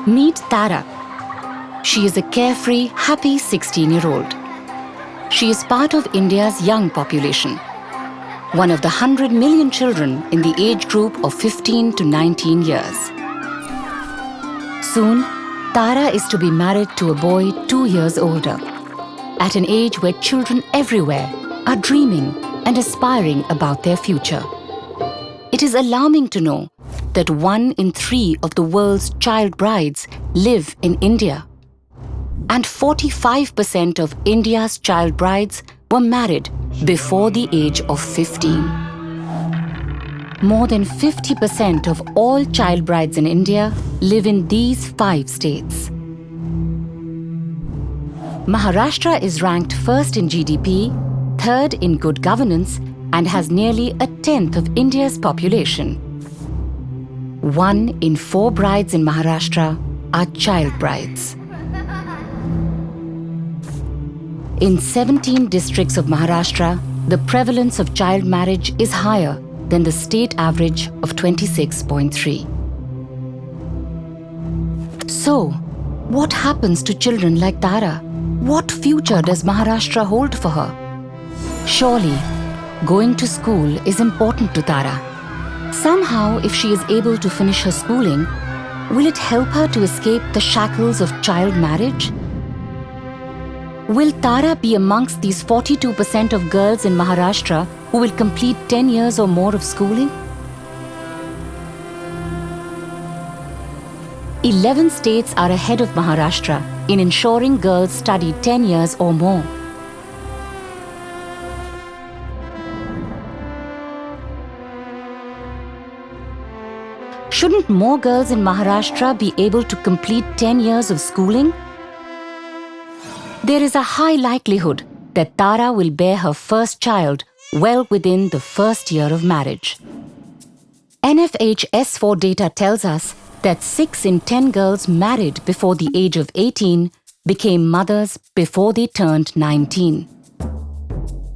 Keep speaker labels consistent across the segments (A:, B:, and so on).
A: Meet Tara. She is a carefree, happy 16-year-old. She is part of India's young population, one of the 100 million children in the age group of 15 to 19 years. Soon, Tara is to be married to a boy 2 years older, at an age where children everywhere are dreaming and aspiring about their future. It is alarming to know that 1 in 3 of the world's child brides live in India. And 45% of India's child brides were married before the age of 15. More than 50% of all child brides in India live in these 5 states. Maharashtra is ranked first in GDP, third in good governance, and has nearly a tenth of India's population. 1 in 4 brides in Maharashtra are child brides. In 17 districts of Maharashtra, the prevalence of child marriage is higher than the state average of 26.3. So, what happens to children like Tara? What future does Maharashtra hold for her? Surely, going to school is important to Tara. Somehow, if she is able to finish her schooling, will it help her to escape the shackles of child marriage? Will Tara be amongst these 42% of girls in Maharashtra who will complete 10 years or more of schooling? 11 states are ahead of Maharashtra in ensuring girls study 10 years or more. Shouldn't more girls in Maharashtra be able to complete 10 years of schooling? There is a high likelihood that Tara will bear her first child well within the first year of marriage. NFH S4 data tells us that 6 in 10 girls married before the age of 18 became mothers before they turned 19.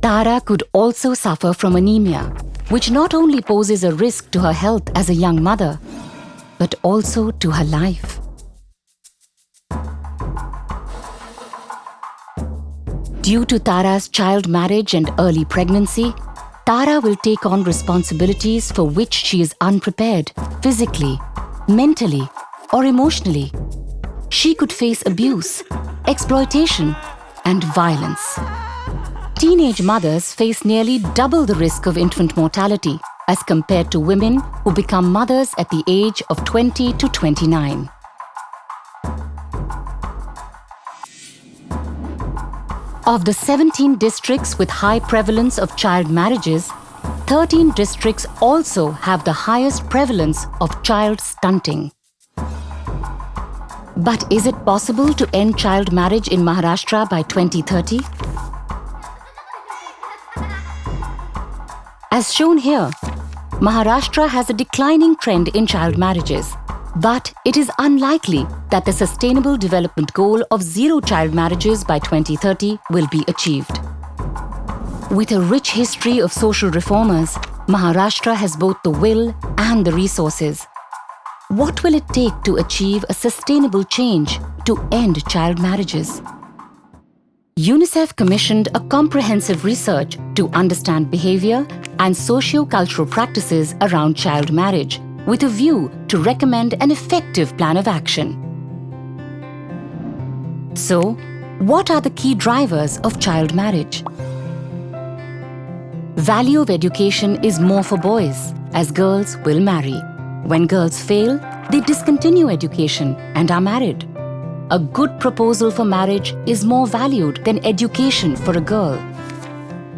A: Tara could also suffer from anemia, which not only poses a risk to her health as a young mother, but also to her life. Due to Tara's child marriage and early pregnancy, Tara will take on responsibilities for which she is unprepared physically, mentally, or emotionally. She could face abuse, exploitation, and violence. Teenage mothers face nearly double the risk of infant mortality as compared to women who become mothers at the age of 20 to 29. Of the 17 districts with high prevalence of child marriages, 13 districts also have the highest prevalence of child stunting. But is it possible to end child marriage in Maharashtra by 2030? As shown here, Maharashtra has a declining trend in child marriages. But it is unlikely that the Sustainable Development Goal of 0 child marriages by 2030 will be achieved. With a rich history of social reformers, Maharashtra has both the will and the resources. What will it take to achieve a sustainable change to end child marriages? UNICEF commissioned a comprehensive research to understand behavior and socio-cultural practices around child marriage, with a view to recommend an effective plan of action. So, what are the key drivers of child marriage? Value of education is more for boys, as girls will marry. When girls fail, they discontinue education and are married. A good proposal for marriage is more valued than education for a girl.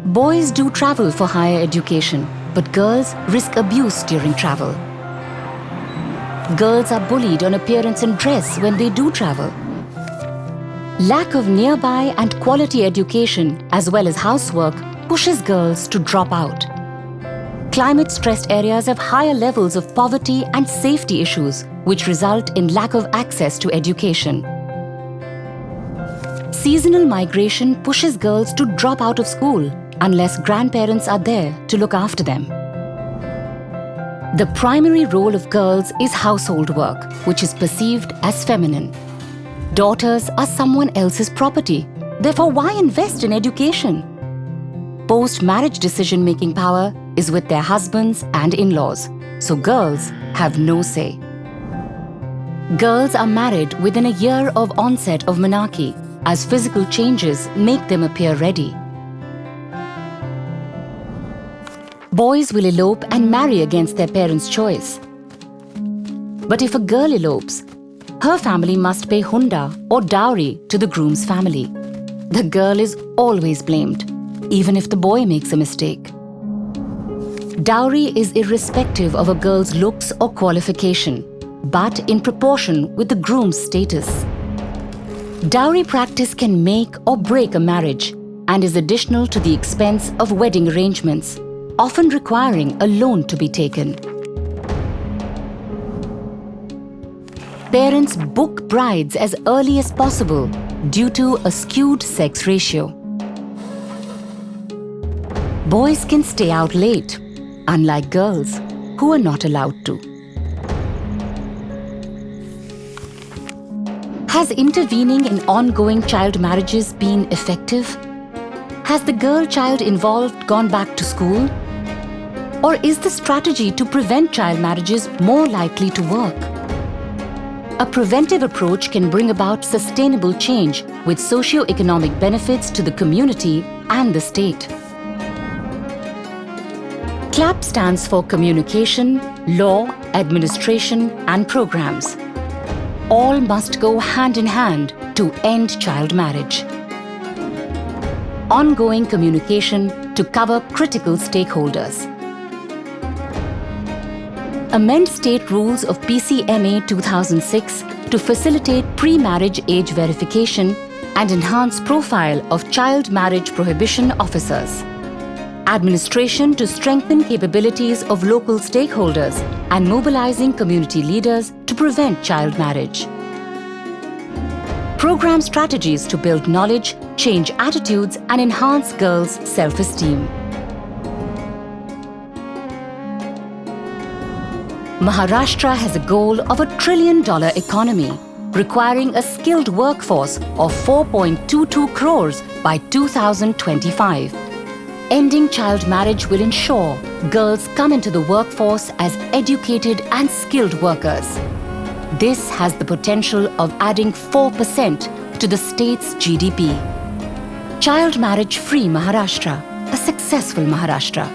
A: Boys do travel for higher education, but girls risk abuse during travel. Girls are bullied on appearance and dress when they do travel. Lack of nearby and quality education as well as housework pushes girls to drop out. Climate-stressed areas have higher levels of poverty and safety issues, which result in lack of access to education. Seasonal migration pushes girls to drop out of school unless grandparents are there to look after them. The primary role of girls is household work, which is perceived as feminine. Daughters are someone else's property. Therefore, why invest in education? Post-marriage decision-making power is with their husbands and in-laws, so girls have no say. Girls are married within a year of onset of menarche, as physical changes make them appear ready. Boys will elope and marry against their parents' choice. But if a girl elopes, her family must pay hunda or dowry to the groom's family. The girl is always blamed, even if the boy makes a mistake. Dowry is irrespective of a girl's looks or qualification, but in proportion with the groom's status. Dowry practice can make or break a marriage and is additional to the expense of wedding arrangements, often requiring a loan to be taken. Parents book brides as early as possible due to a skewed sex ratio. Boys can stay out late, unlike girls, who are not allowed to. Has intervening in ongoing child marriages been effective? Has the girl child involved gone back to school? Or is the strategy to prevent child marriages more likely to work? A preventive approach can bring about sustainable change with socio-economic benefits to the community and the state. CLAP stands for Communication, Law, Administration and Programs. All must go hand in hand to end child marriage. Ongoing communication to cover critical stakeholders. Amend state rules of PCMA 2006 to facilitate pre-marriage age verification and enhance profile of child marriage prohibition officers. Administration to strengthen capabilities of local stakeholders and mobilizing community leaders to prevent child marriage. Program strategies to build knowledge, change attitudes and enhance girls' self-esteem. Maharashtra has a goal of $1 trillion economy, requiring a skilled workforce of 4.22 crores by 2025. Ending child marriage will ensure girls come into the workforce as educated and skilled workers. This has the potential of adding 4% to the state's GDP. Child marriage-free Maharashtra, a successful Maharashtra.